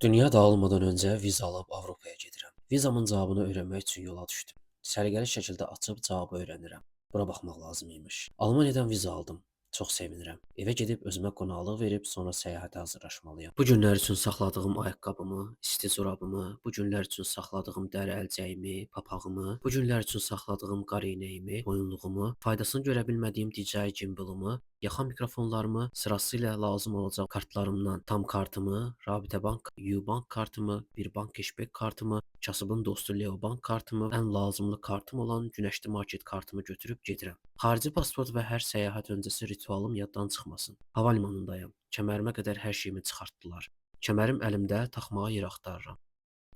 Dünya dağılmadan öncə viza alıb Avropaya gedirəm. Vizamın cavabını öyrənmək üçün yola düşdüm. Səliqəli şəkildə açıb cavabı öyrənirəm. Bura baxmaq lazım imiş. Almaniyadan viza aldım. Çox sevinirəm. Evə gedib özümə qonaqlıq verib sonra səyahətə hazırlaşmalıyam. Bu günlər üçün saxladığım ayaqqabımı, isti corabımı, bu günlər üçün saxladığım dəri əlcəyimi, papağımı, bu günlər üçün saxladığım qar eynəyimi, boyunluğumu, faydasını görə bilmədiyim DJI gimbalıma, yaxa mikrofonlarımı, sırasıyla lazım olacaq kartlarımdan tam kartımı, Rabitə Bank, Ubank kartımı, bir bank cashback kartımı, kasıbın dostu Leo Bank kartımı, ən lazımlı kartım olan Günəşli Market kartımı götürüb gedirəm. Xarici pasport və hər səyahət öncəsi ritualım yaddan çıxmasın. Hava limanındayam. Kəmərimə qədər hər şeyimi çıxartdılar. Kəmərim əlimdə, taxmağa yer axtarıram.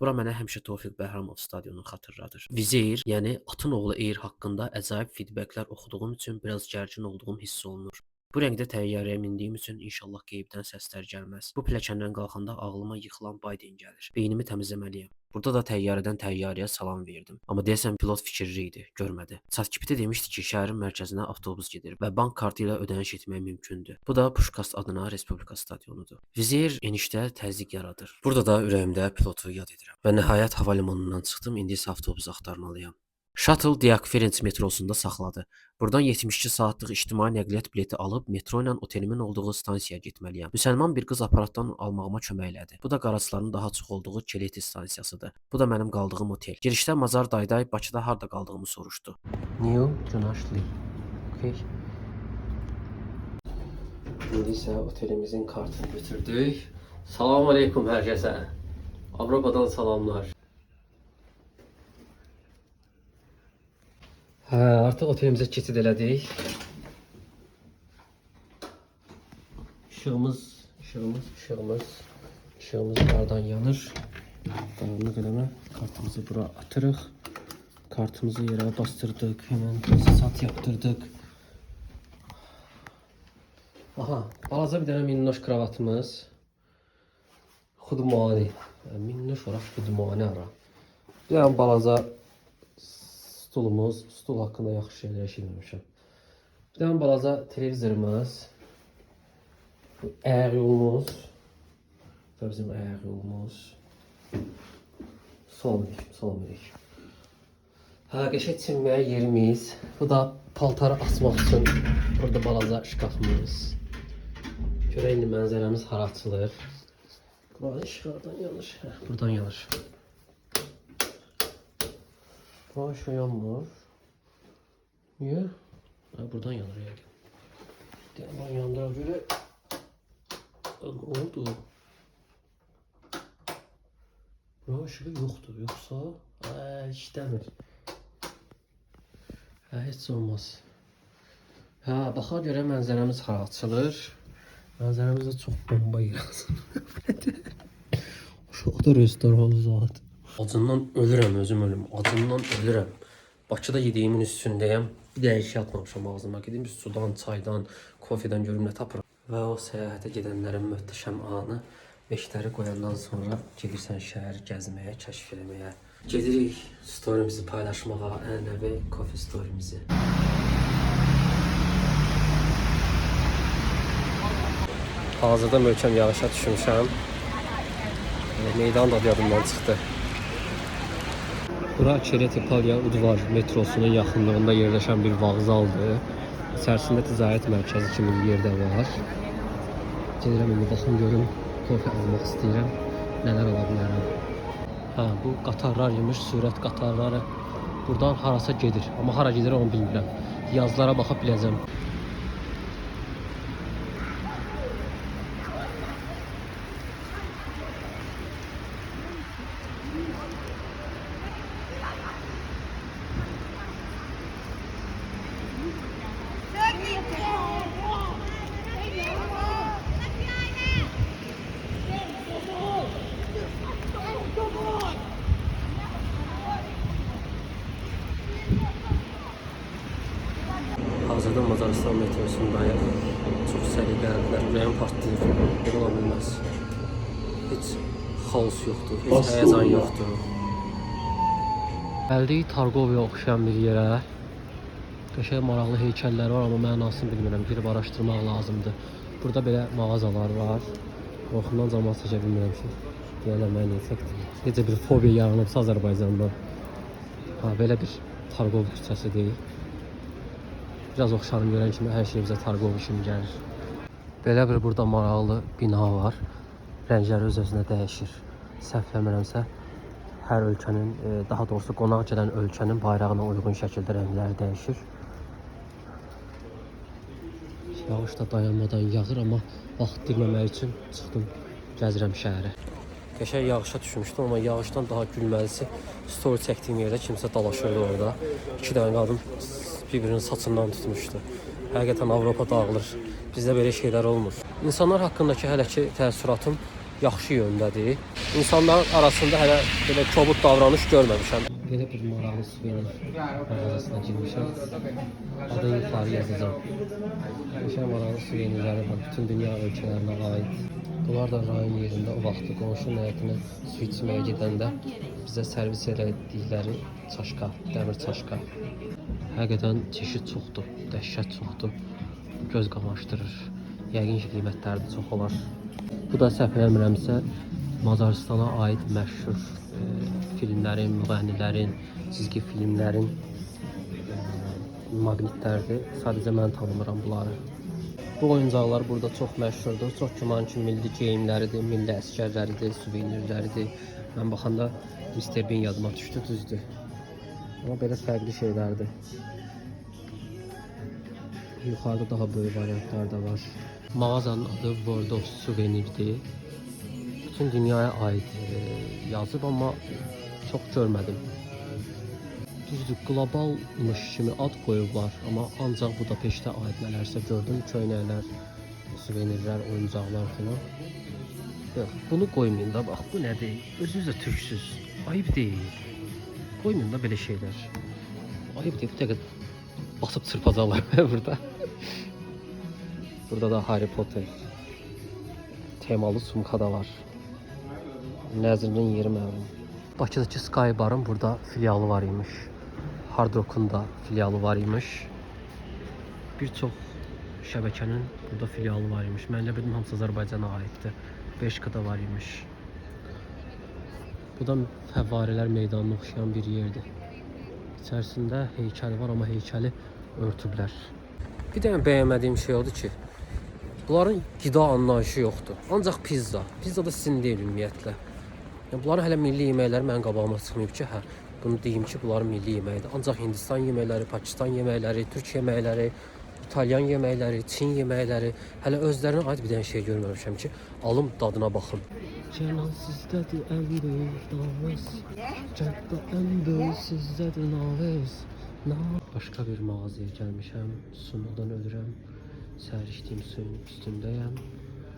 Bura mənə həmişə Tofiq Bəhramov stadionunu xatırladır. Vizir, yəni Atın oğlu Eir haqqında əcaib feedbacklər oxuduğum üçün biraz gərgin olduğum hiss olunur. Bu rəngdə təyyarəyə mindiyim üçün inşallah qeybdən səslər gəlməz. Bu pilləkəndən qalxanda ağlıma yıxılan Biden gəlir. Beynimi təmizləməliyəm. Burada da təyyarədən təyyarəyə salam verdim. Amma deyəsən pilot fikirli idi, görmədi. Chatgpt demişdi ki, şəhərin mərkəzinə avtobus gedir və bank kartı ilə ödəniş etmək mümkündür. Bu da Puşkast adına Respublika stadionudur. Vizir enişdə təzyiq yaradır. Burada da ürəyimdə pilotu yad edirəm. Və nəhayət hava limanından çıxdım, indi isə avtobus axtarmalıyam. Shuttle Diakferenc metrosunda saxladı. Buradan 72 saatlıq ictimai nəqliyyat bileti alıb metro ilə otelimin olduğu stansiyaya getməliyəm. Müsəlman bir qız aparatdan almağıma kömək elədi. Bu da qaraçların daha çox olduğu Keleti stansiyasıdır. Bu da mənim qaldığım otel. Girişdə Mazar Dayday Bakıda harda qaldığımı soruşdu. New Günəşli. Okay. İndi isə otelimizin kartını götürdük. Salam aleykum hər kəsə. Avropadan salamlar. Hə, artıq otelimizə keçid elədik. İşığımız qardan yanır. Qaranlıq eləmə. Kartımızı bura atırıq. Kartımızı yerə bastırdıq. Hemen sat yaptırdık. Aha, balaca bir dənə minnoş kravatımız. Xudmani. Minnoş olaraq xudmani ara. Bir dənə balaca stulumuz, stul haqqında yaxşı şeylər eşitməmişəm. Bir dənə balaca televizorumuz, ayaq yolumuz, bu bizim ayaq yolumuz. Salamünaleyküm. Hə, qəşəng çimməyə yerimiz. Bu da paltarı asmaq üçün burada balaca şkafımız. Görək indi mənzərəmiz hara açılır. Buranın işıqlardan yanır. Buradan yanır. Buranın işığı yanmır. Niye? Buradan yanır yani. Buradan yandıra göre ne oldu? Buranın ışığı yoktu. Yoksa işlemir. Heç olmaz. Baxa görə mənzərəmiz hara açılır. Mənzərəmiz də çox bomba yaratsın. Şu da restoran zaten. Acından ölürəm, özüm ölüm. Acından ölürəm. Bakıda yediyimin üstündəyəm. Bir də şey atmamışam ağzıma. Gedim bir sudan, çaydan, kofedən görüm nə tapıram. Və o səyahətə gedənlərin möhtəşəm anı. Beşləri qoyandan sonra gedirsən şəhəri gəzməyə, kəşf eləməyə. Gedirik storyimizi paylaşmağa, ənənəvi kofe storyimizi. Hazırda möhkəm yağışa düşmüşəm. Meydan da yadımdan çıxdı. Bura Çeret İtalya Udvar metrosunun yaxınlığında yerləşən bir vağzaldır. İçərisində ticarət mərkəzi kimi bir yerdə var. Gedirəm indi baxım görüm, kofe almaq istəyirəm. Nələr ala bilərəm. Bu qatarlar imiş, sürət qatarları. Buradan harasa gedir. Amma hara gedir onu bilmirəm. Yazılara baxa biləcəm. Hazırda Macaristan metrosundayıq. Çox səliqəlidirlər, ürəyim partlayır. Belə ola bilməz. Heç xaos yoxdur, heç həyəcan yoxdur. Gəldik Targoviya oxşayan bir yerə. Qəşəng maraqlı heykəllər var, amma mənasını bilmirəm. Girib araşdırmaq lazımdır. Burada belə mağazalar var. Qorxumdan cəmaət çəkə bilmirəm ki. Deyələ mən necə bir fobiya yaranıbsa Azərbaycanda. Ha, belə bir Targov küçəsi deyil. Biraz oxşarım görən kimi hər şey bizə Targov kimi gəlir. Belə bir burada maraqlı bina var. Rəngləri öz-özünə dəyişir. Səhv eləmirəmsə, hər ölkənin, daha doğrusu qonaq gələn ölkənin bayrağına uyğun şəkildə rəngləri dəyişir. Yağış da dayanmadan yağır, amma vaxt itirməmək üçün çıxdım, gəzirəm şəhərə. Qəşəng yağışa düşmüşdüm, amma yağışdan daha gülməlisi story çəkdiyim yerdə kimsə dalaşırdı orada. 2 dənə qadın bir-birinin saçından tutmuşdu. Həqiqətən Avropa dağılır. Bizdə belə şeylər olmur. İnsanlar haqqındakı hələ ki təəssüratım yaxşı yöndədir. İnsanların arasında hələ belə kobud davranış görməmişəm. Belə bir maraqlı suvenir mağazasına girmişəm. Adı yuxarı yazacağım. Qəşəng maraqlı suvenirləri var. Bütün dünya ölkələrinə aid. Bunlar da rayon yerində o vaxtı qonşu həyətinə su içməyə gedəndə bizə servis elədikləri çaşka, dəmir çaşka. Həqiqətən çeşid çoxdur, dəhşət çoxdur. Göz qamaşdırır. Yəqin ki, qiymətləri də çox olar. Bu da səhv eləmirəmsə Macaristana aid məşhur filmlərin, müğənnilərin, cizgi filmlərin maqnitlərdir. Sadəcə mən tanımıram bunları. Bu oyuncaqlar burada çox məşhurdur. Çox güman ki, milli geyimləridir, milli əsgərləridir, suvenirləridir. Mən baxanda Mr. Bean yadıma düşdü, düzdür. Amma belə fərqli şeylərdir. Yuxarıda daha böyük variantlar da var. Mağazanın adı World of Souvenir'dir. Bütün dünyaya aid yazıb, amma çox görmədim. Düzdür, qlobalmış kimi ad qoyublar, amma ancaq Budapeştə aid nələrsə gördüm. Köynəklər, suvenirlər, oyuncaqlar falan. Yox, bunu qoymayın da, bax, bu nədir? Özünüz də türksüz, ayıb deyil. Qoymayın da belə şeylər. Ayıb deyil, bu dəqiq basıb çırpacaqlar burada. Burada da Harry Potter temalı sumka da var. Nəzrimin yeri məlum. Bakıdakı Sky Bar'ın burada filialı var imiş. Hard Rock'un da filialı var imiş. Bir çox şəbəkənin burada filialı var imiş. Mən elə bildim hamısı Azərbaycana aiddir. Beşikada var imiş. Bu da Fəvvarilər meydanına oxşayan bir yerdir. İçərisində heykəli var, amma heykəli örtüblər. Bir dənə bəyənmədiyim şey oldu ki, bunların qida anlayışı yoxdur. Ancaq pizza. Pizza da sizin deyil ümumiyyətlə. Yəni, bunların hələ milli yeməkləri mənim qabağıma çıxmayıb ki, hə, bunu deyim ki, bunların milli yeməkdir. Ancaq Hindistan yeməkləri, Pakistan yeməkləri, Türk yeməkləri, İtalyan yeməkləri, Çin yeməkləri, hələ özlərinə aid bir dənə şey görməmişəm ki, alım dadına baxım. Cəlal sizdədir ən böyük navəz, cəddə ən böyük sizdədir navəz. Başqa bir mağazaya gəlmişəm, sunuldan ölürəm, səhər içdiyim suyun üstündəyəm.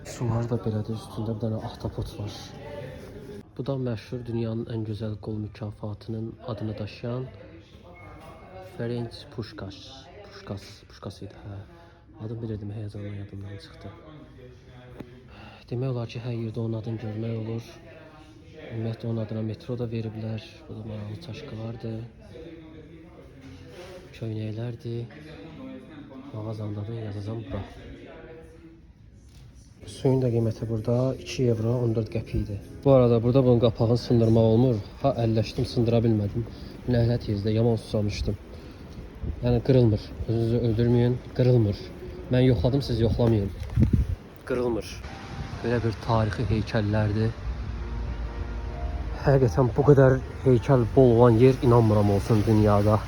Sular da belədir, üstündə bir dənə ahtapot var. Bu da məşhur dünyanın ən gözəl qol mükafatının adını daşıyan Ferenc Puşkas idi, hə. Adım bilirdim, həyəcanla yadımdan çıxdı. Demək olar ki, hər yerdə onun adını görmək olur. Ümumiyyətlə onun adına metro da veriblər. Bu da maraqlı çaşqalardır. Köynəklərdir. Mağazanın adını yazacağım bura. Suyun da qiyməti burada 2 evro 14 qəpikdir. Bu arada burada bunun qapağını sındırmaq olmur. Ha əlləşdim, sındıra bilmədim. Nəhlət yezdə yaman susamışdım. Yəni qırılmır. Özünüzü öldürməyin, qırılmır. Mən yoxladım, siz yoxlamayın. Qırılmır. Belə bir tarixi heykəllərdir. Həqiqətən bu qədər heykəl bol olan yer inanmıram olsun dünyada.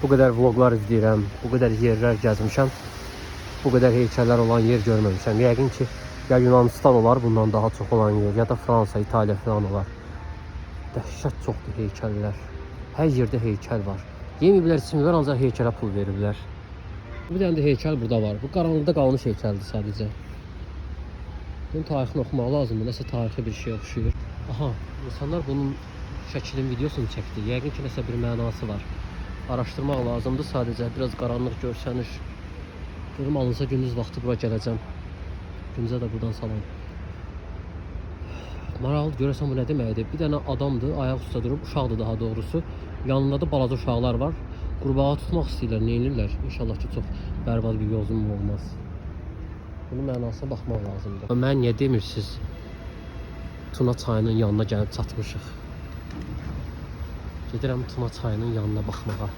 Bu qədər vloglar izləyirəm, bu qədər yerlər gəzmişəm. Bu qədər heykəllər olan yer görməmişəm. Yəqin ki, ya Yunanistan olar bundan daha çox olan yer, ya da Fransa, İtaliya falan olar. Dəhşət çoxdur heykəllər. Hər yerdə heykəl var. Yeməyiblər, içməyiblər, ancaq heykələ pul veriblər. Bir dənə də heykəl burada var. Bu qaranlıqda qalmış heykəldir sadəcə. Bunun tarixini oxumaq lazımdır. Nəsə tarixi bir şey oxşuyur. Aha, insanlar bunun şəklin videosunu çəkdi. Yəqin ki, nəsə bir mənası var. Araşdırmaq lazımdır sadəcə. Biraz qaranlıq görsənir. Görüm alınsa gündüz vaxtı bura gələcəm. Gündüzə də buradan salam. Maraqlı görəsən bu nə deməkdir? Bir dənə adamdır, ayaq üstə durub, uşaqdır daha doğrusu. Yanında da balaca uşaqlar var. Qurbağa tutmaq istəyirlər, neynirlər? İnşallah ki, çox bərbad bir yolum olmaz. Bunun mənasına baxmaq lazımdır. Mən niyə demirsiniz? Tuna çayının yanına gəlib çatmışıq. Gedirəm Tuna çayının yanına baxmağa.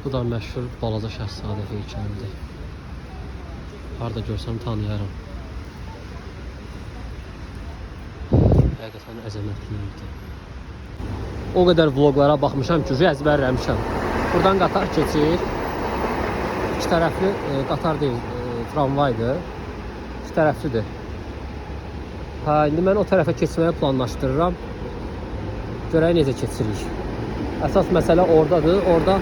Bu da məşhur Balaca Şahzadə heykəlidir. Harda görsəm tanıyaram. Həqiqətən əzəmətli idi. O qədər vloglara baxmışam ki, əzbərləmişəm. Buradan qatar keçir. İki tərəfli qatar deyil, tramvaydır. İki tərəflidir. İndi mən o tərəfə keçməyə planlaşdırıram. Görək necə keçirik. Əsas məsələ oradadır. Orada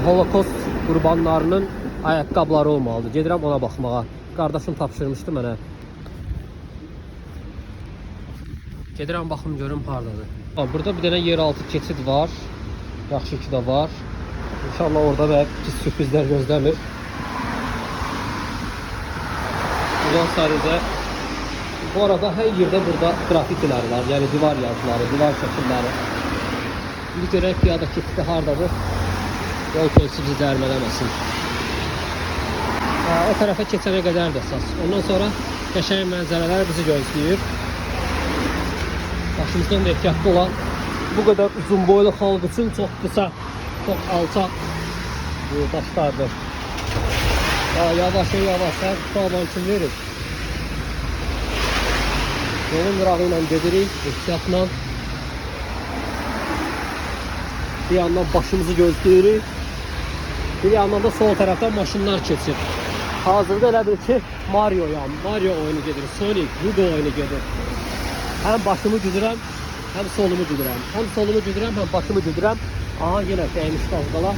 Holokost qurbanlarının ayaqqabıları olmalıdır. Gedirəm ona baxmağa. Qardaşım tapşırmışdı mənə. Gedirəm baxım görüm hardadır. Burada bir dənə yeraltı keçid var. Yaxşı ki də var. İnşallah orada da pis sürprizlər gözləmir. Buradan sadəcə bu arada hər yerdə burada qrafitilər var. Yəni divar yazıları, divar şəkilləri. İndi görək piyada keçidi hardadır. Yol polisi bizi dərmələməsin. O tərəfə keçənə qədər də əsas. Ondan sonra qəşəng mənzərələr bizi gözləyir. Başımızdan da ehtiyatlı olan bu qədər uzun boylu xalq üçün çox qısa, çox alçaq daşlardır. Yavaş, hər tutalman kim verir. Yolun qırağı ilə gedirik, ehtiyatla. Bir yandan başımızı gözləyirik. Bir yandan da sol tərəfdən maşınlar keçir. Hazırda elə bil ki Mario oyunu gedir, Sonic, Hugo oyunu gedir. Həm başımı güdürəm, həm solumu güdürəm. Həm solumu güdürəm, həm başımı güdürəm. Aha, yenə dəymiş dalqala.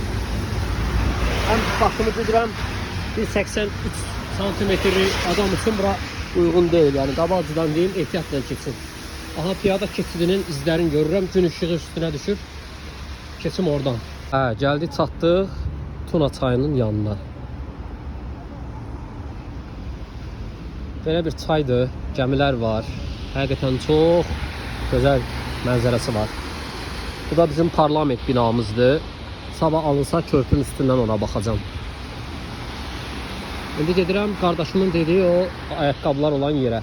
Həm başımı güdürəm. 1.83 santimetrlik adam üçün bura uyğun deyil. Yəni qabaqcadan deyim, ehtiyatla keçsin. Aha, piyada keçidinin izlərini görürəm. Gün ışığı üstünə düşür. Keçim oradan. Gəldik, çatdıq Tuna çayının yanına. Belə bir çaydır, gəmilər var. Həqiqətən çox gözəl mənzərəsi var. Bu da bizim parlament binamızdır. Sabah alınsa körpünün üstündən ona baxacağım. İndi gedirəm qardaşımın dediyi o ayaqqabılar olan yerə.